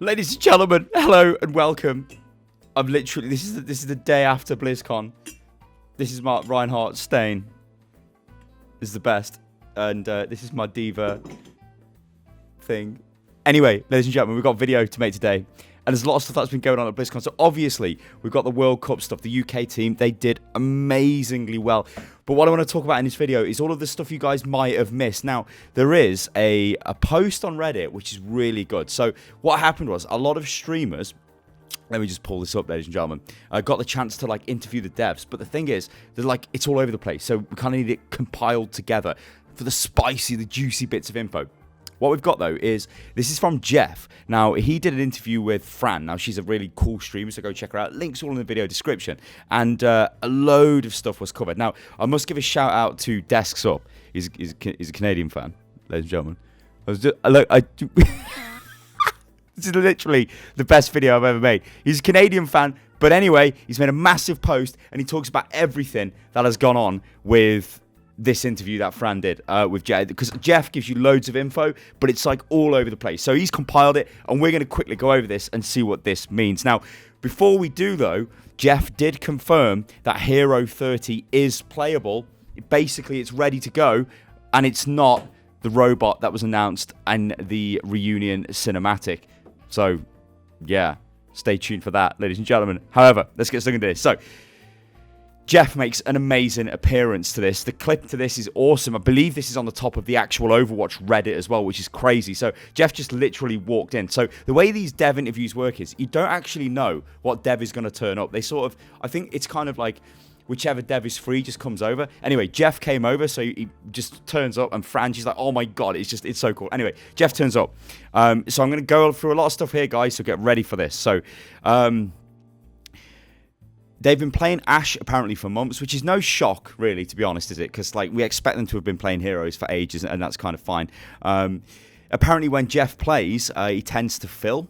Ladies and gentlemen, hello and welcome. I'm literally this is the day after BlizzCon. This is my Reinhardt stain. This is the best, and this is my diva thing. Anyway, ladies and gentlemen, we've got video to make today, and there's a lot of stuff that's been going on at BlizzCon. So obviously, we've got the World Cup stuff. The UK team, they did amazingly well. But what I want to talk about in this video is all of the stuff you guys might have missed. Now, there is a post on Reddit which is really good. So what happened was a lot of streamers, let me just pull this up, ladies and gentlemen, got the chance to like interview the devs. But the thing is, they're like, it's all over the place. So we kind of need it compiled together for the spicy, the juicy bits of info. What we've got, though, is this is from Jeff. Now, he did an interview with Fran. Now, she's a really cool streamer, so go check her out. Links all in the video description. And a load of stuff was covered. Now, I must give a shout out to Desks Up. He's a Canadian fan, ladies and gentlemen. This is literally the best video I've ever made. He's a Canadian fan, but anyway, he's made a massive post, and he talks about everything that has gone on with this interview that Fran did with Jeff, because Jeff gives you loads of info, but it's like all over the place. So he's compiled it, and we're going to quickly go over this and see what this means. Now, before we do, though, Jeff did confirm that Hero 30 is playable. Basically, it's ready to go, and it's not the robot that was announced in the reunion cinematic. So, yeah, stay tuned for that, ladies and gentlemen. However, let's get stuck into this. So, Jeff makes an amazing appearance to this. The clip to this is awesome. I believe this is on the top of the actual Overwatch Reddit as well, which is crazy. So Jeff just literally walked in. So the way these dev interviews work is you don't actually know what dev is going to turn up. They sort of, I think it's kind of like whichever dev is free just comes over. Anyway, Jeff came over, so he just turns up, and Fran, she's like, oh my God, it's so cool. Anyway, Jeff turns up. So I'm going to go through a lot of stuff here, guys, so get ready for this. So, they've been playing Ashe apparently for months, which is no shock, really, to be honest, is it? Because like we expect them to have been playing heroes for ages, and that's kind of fine. Apparently, when Jeff plays, he tends to fill,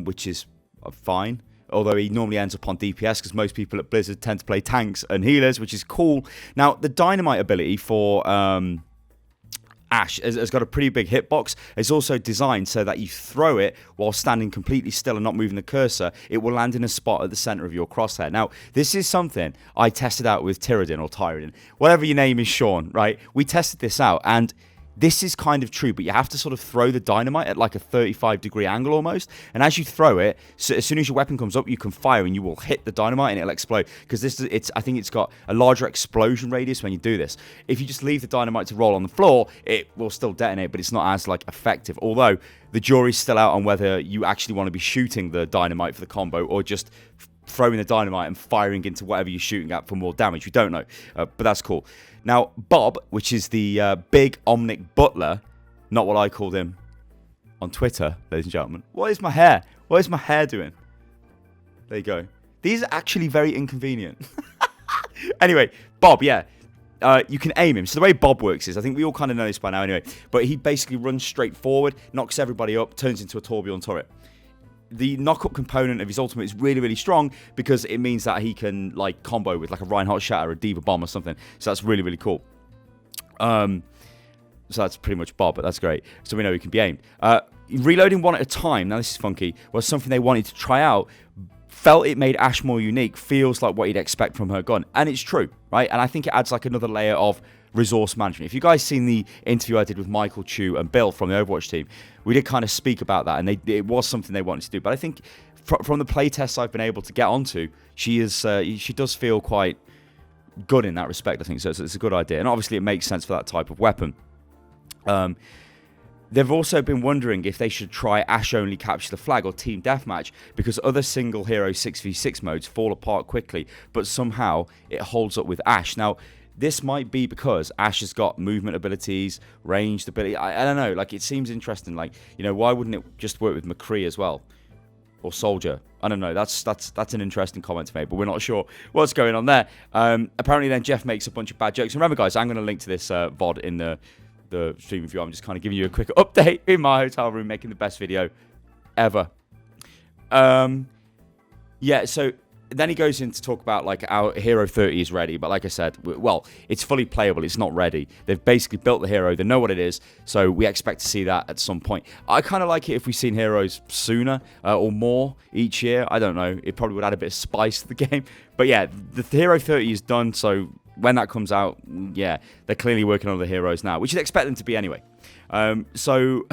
which is fine. Although he normally ends up on DPS, because most people at Blizzard tend to play tanks and healers, which is cool. Now, the dynamite ability for Ashe has got a pretty big hitbox. It's also designed so that you throw it while standing completely still and not moving the cursor. It will land in a spot at the center of your crosshair. Now, this is something I tested out with Tyradin or Tyradin, whatever your name is, Sean, right? We tested this out, and this is kind of true, but you have to sort of throw the dynamite at like a 35-degree angle almost. And as you throw it, so as soon as your weapon comes up, you can fire and you will hit the dynamite and it'll explode. Because I think it's got a larger explosion radius when you do this. If you just leave the dynamite to roll on the floor, it will still detonate, but it's not as like effective. Although the jury's still out on whether you actually want to be shooting the dynamite for the combo or just throwing the dynamite and firing into whatever you're shooting at for more damage. We don't know, but that's cool. Now, Bob, which is the big Omnic butler, not what I called him on Twitter, ladies and gentlemen. What is my hair? What is my hair doing? There you go. These are actually very inconvenient. Anyway, Bob, yeah. You can aim him. So the way Bob works is, I think we all kind of know this by now anyway, but he basically runs straight forward, knocks everybody up, turns into a tourbillon turret. The knock-up component of his ultimate is really, really strong because it means that he can like combo with like a Reinhardt Shatter, a Diva Bomb or something. So that's really, really cool. So that's pretty much Bob, but that's great. So we know he can be aimed. Reloading one at a time, now this is funky, was something they wanted to try out. Felt it made Ashe more unique. Feels like what you'd expect from her gun. And it's true, right? And I think it adds like another layer of resource management. If you guys seen the interview I did with Michael Chu and Bill from the Overwatch team, we did kind of speak about that, and it was something they wanted to do. But I think from the playtests I've been able to get onto, she does feel quite good in that respect, I think. So it's a good idea. And obviously it makes sense for that type of weapon. They've also been wondering if they should try Ashe only capture the flag or team deathmatch, because other single hero 6v6 modes fall apart quickly, but somehow it holds up with Ashe. Now, this might be because Ashe has got movement abilities, ranged ability. I don't know. Like, it seems interesting. Like, you know, why wouldn't it just work with McCree as well? Or Soldier? I don't know. That's an interesting comment to make, but we're not sure what's going on there. Apparently then Jeff makes a bunch of bad jokes. And remember, guys, I'm going to link to this VOD in the stream review. I'm just kind of giving you a quick update in my hotel room, making the best video ever. Yeah, so then he goes in to talk about like our Hero 30 is ready, but like I said, well, it's fully playable. It's not ready. They've basically built the hero. They know what it is, so we expect to see that at some point. I kind of like it if we've seen heroes sooner or more each year. I don't know. It probably would add a bit of spice to the game. But yeah, the Hero 30 is done, so when that comes out, yeah, they're clearly working on the heroes now, which you'd expect them to be anyway. So...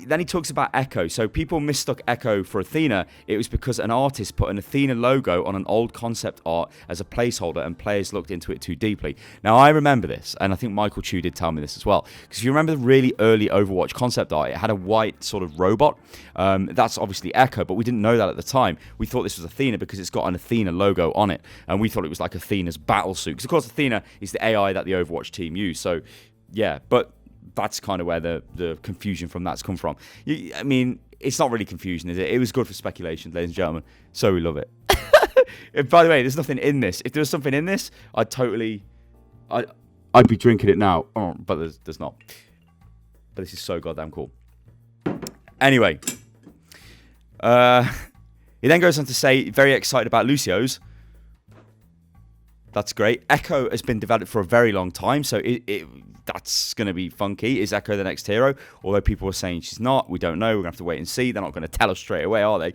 Then he talks about Echo. So people mistook Echo for Athena. It was because an artist put an Athena logo on an old concept art as a placeholder and players looked into it too deeply. Now, I remember this, and I think Michael Chu did tell me this as well. Because if you remember the really early Overwatch concept art, it had a white sort of robot. That's obviously Echo, but we didn't know that at the time. We thought this was Athena because it's got an Athena logo on it. And we thought it was like Athena's battle suit. Because, of course, Athena is the AI that the Overwatch team use. So, yeah, but... that's kind of where the confusion from that's come from. I mean, it's not really confusion, is it? It was good for speculation, ladies and gentlemen. So we love it. By the way, there's nothing in this. If there was something in this, I'd be drinking it now. Oh, but there's not. But this is so goddamn cool. Anyway, he then goes on to say, very excited about Lucio's. That's great. Echo has been developed for a very long time, so that's going to be funky. Is Echo the next hero? Although people were saying she's not. We don't know. We're going to have to wait and see. They're not going to tell us straight away, are they?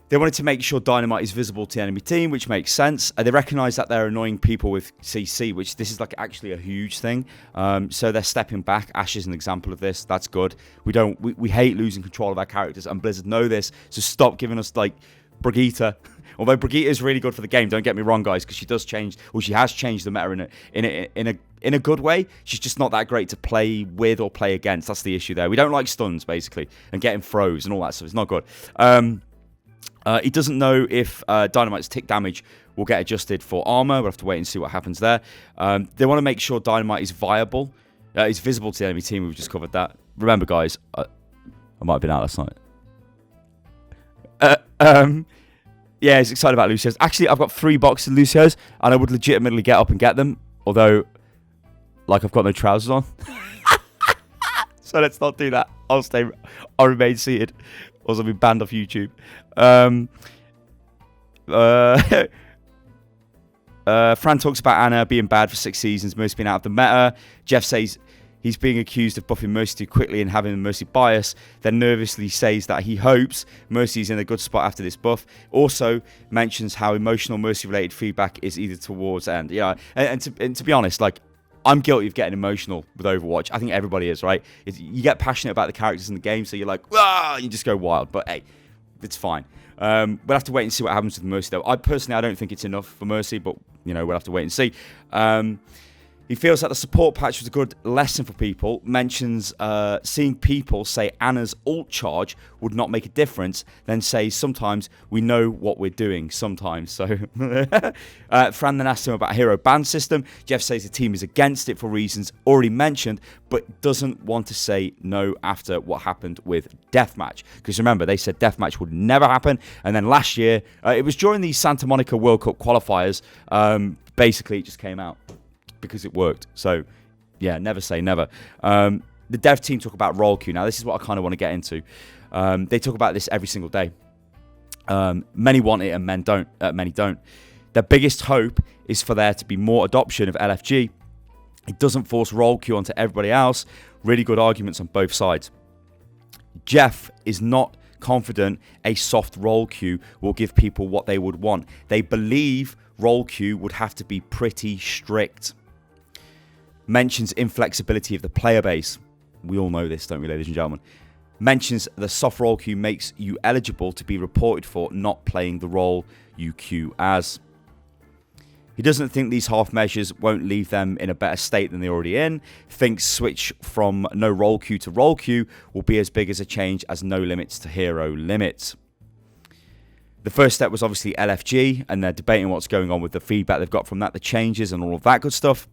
They wanted to make sure Dynamite is visible to the enemy team, which makes sense. They recognise that they're annoying people with CC, which this is like actually a huge thing. So they're stepping back. Ashe is an example of this. That's good. We hate losing control of our characters, and Blizzard know this. So stop giving us like Brigitte. Although Brigitte is really good for the game, don't get me wrong, guys, because she does change, well, she has changed the meta in a good way. She's just not that great to play with or play against. That's the issue there. We don't like stuns, basically, and getting froze and all that stuff. It's not good. He doesn't know if Dynamite's tick damage will get adjusted for armor. We'll have to wait and see what happens there. They want to make sure Dynamite is viable. Is visible to the enemy team. We've just covered that. Remember, guys, I might have been out last night. Yeah, he's excited about Lucio's. Actually, I've got 3 boxes of Lucio's, and I would legitimately get up and get them. Although, like, I've got no trousers on. So let's not do that. I'll remain seated. Or I'll be banned off YouTube. Fran talks about Anna being bad for 6 seasons, Mercy being out of the meta. Jeff says he's being accused of buffing Mercy too quickly and having a Mercy bias, then nervously says that he hopes Mercy's in a good spot after this buff. Also mentions how emotional Mercy-related feedback is either towards end. Yeah, and to be honest, like, I'm guilty of getting emotional with Overwatch. I think everybody is, right? You get passionate about the characters in the game, so you're like, you just go wild. But hey, it's fine. We'll have to wait and see what happens with Mercy, though. I don't think it's enough for Mercy, but, we'll have to wait and see. He feels that the support patch was a good lesson for people, mentions seeing people say Anna's ult charge would not make a difference, then says sometimes we know what we're doing, sometimes. So Fran then asked him about a hero ban system. Jeff says the team is against it for reasons already mentioned, but doesn't want to say no after what happened with Deathmatch. Because remember, they said Deathmatch would never happen, and then last year, it was during the Santa Monica World Cup qualifiers, basically it just came out. Because it worked. So, yeah, never say never. The dev team talk about role queue. Now, this is what I kind of want to get into. They talk about this every single day. Many want it and many don't. Their biggest hope is for there to be more adoption of LFG. It doesn't force role queue onto everybody else. Really good arguments on both sides. Jeff is not confident a soft role queue will give people what they would want. They believe role queue would have to be pretty strict. Mentions inflexibility of the player base. We all know this, don't we, ladies and gentlemen? Mentions the soft role queue makes you eligible to be reported for not playing the role you queue as. He doesn't think these half measures won't leave them in a better state than they're already in. Thinks switch from no role queue to role queue will be as big as a change as no limits to hero limits. The first step was obviously LFG, and they're debating what's going on with the feedback they've got from that, the changes and all of that good stuff.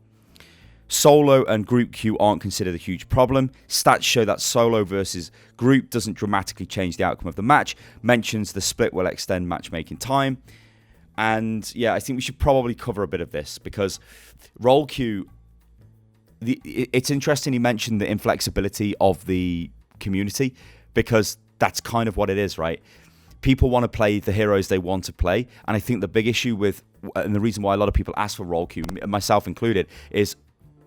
Solo and group queue aren't considered a huge problem. Stats show that solo versus group doesn't dramatically change the outcome of the match. Mentions the split will extend matchmaking time. And yeah, I think we should probably cover a bit of this because role queue, it's interesting he mentioned the inflexibility of the community because that's kind of what it is, right? people want to play the heroes they want to play, and I think the big issue with, and the reason why a lot of people ask for role queue, myself included, is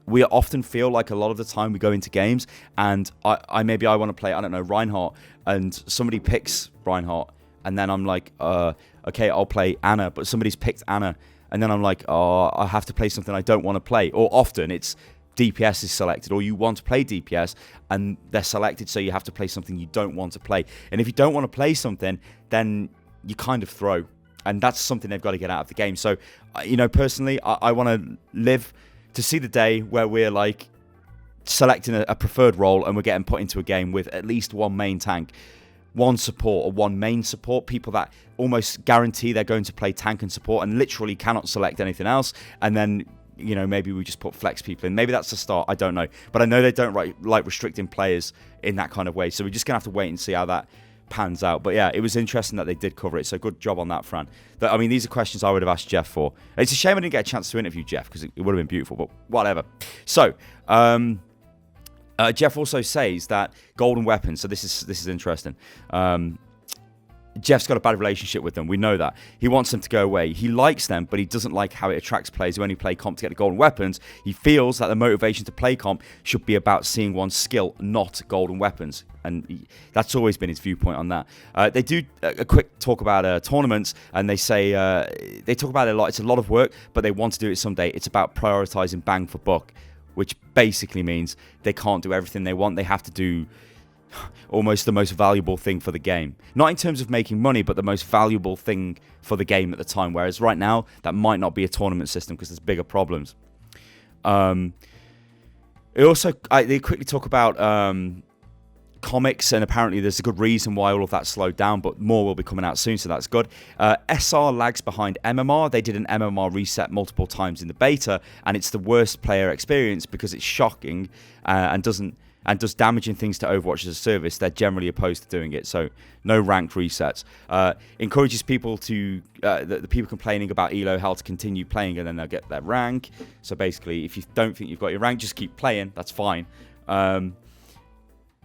we often feel like a lot of the time we go into games and I want to play, I don't know, Reinhardt, and somebody picks Reinhardt, and then I'm like, okay, I'll play Anna, but somebody's picked Anna, and then I'm like, oh, I have to play something I don't want to play. Or often it's DPS is selected, or you want to play DPS and they're selected, so you have to play something you don't want to play. And if you don't want to play something, then you kind of throw, and that's something they've got to get out of the game. So, personally, I want to live to see the day where we're like selecting a preferred role and we're getting put into a game with at least one main tank, one support, or one main support, people that almost guarantee they're going to play tank and support and literally cannot select anything else. And then, maybe we just put flex people in. Maybe that's the start. I don't know. But I know they don't like restricting players in that kind of way. So we're just going to have to wait and see how that pans out. But yeah, it was interesting that they did cover it, so good job on that, Fran. These are questions I would have asked Jeff for. It's a shame I didn't get a chance to interview Jeff, because it would have been beautiful, but whatever. So Jeff also says that golden weapons, so this is interesting. Jeff's got a bad relationship with them. We know that. He wants them to go away. He likes them, but he doesn't like how it attracts players who only play comp to get the golden weapons. He feels that the motivation to play comp should be about seeing one's skill, not golden weapons. And that's always been his viewpoint on that. They do a quick talk about tournaments, and they say, they talk about it a lot. It's a lot of work, but they want to do it someday. It's about prioritizing bang for buck, which basically means they can't do everything they want. They have to do almost the most valuable thing for the game. Not in terms of making money, but the most valuable thing for the game at the time. Whereas right now, that might not be a tournament system because there's bigger problems. They quickly talk about comics, and apparently there's a good reason why all of that slowed down, but more will be coming out soon, so that's good. SR lags behind MMR. They did an MMR reset multiple times in the beta, and it's the worst player experience because it's shocking and does damaging things to Overwatch as a service. They're generally opposed to doing it, so no ranked resets. Encourages people to, the people complaining about ELO hell to continue playing, and then they'll get their rank. So basically, if you don't think you've got your rank, just keep playing, that's fine.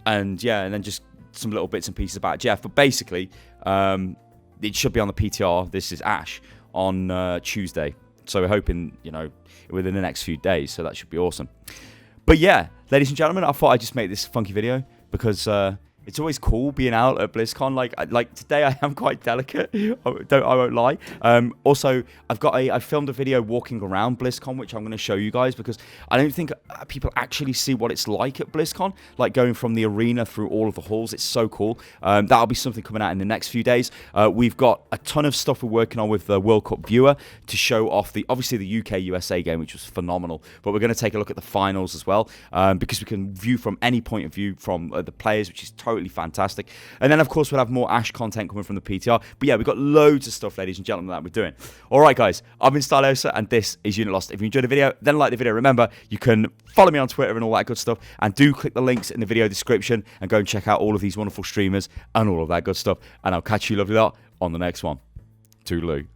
And then just some little bits and pieces about Jeff. But basically, it should be on the PTR. This is Ash on Tuesday. So we're hoping, within the next few days. So that should be awesome. But yeah, ladies and gentlemen, I thought I'd just make this funky video because it's always cool being out at BlizzCon. Like today, I am quite delicate. I won't lie. Also, I filmed a video walking around BlizzCon, which I'm going to show you guys because I don't think people actually see what it's like at BlizzCon. Like going from the arena through all of the halls, it's so cool. That'll be something coming out in the next few days. We've got a ton of stuff we're working on with the World Cup viewer to show off obviously the UK USA game, which was phenomenal. But we're going to take a look at the finals as well because we can view from any point of view from the players, which is totally fantastic. And then of course we'll have more Ash content coming from the PTR. But yeah, we've got loads of stuff, ladies and gentlemen, that we're doing. Alright guys, I've been Stylosa and this is Unit Lost. If you enjoyed the video, then like the video. Remember, you can follow me on Twitter and all that good stuff, and do click the links in the video description and go and check out all of these wonderful streamers and all of that good stuff. And I'll catch you lovely lot on the next one. Toodaloo.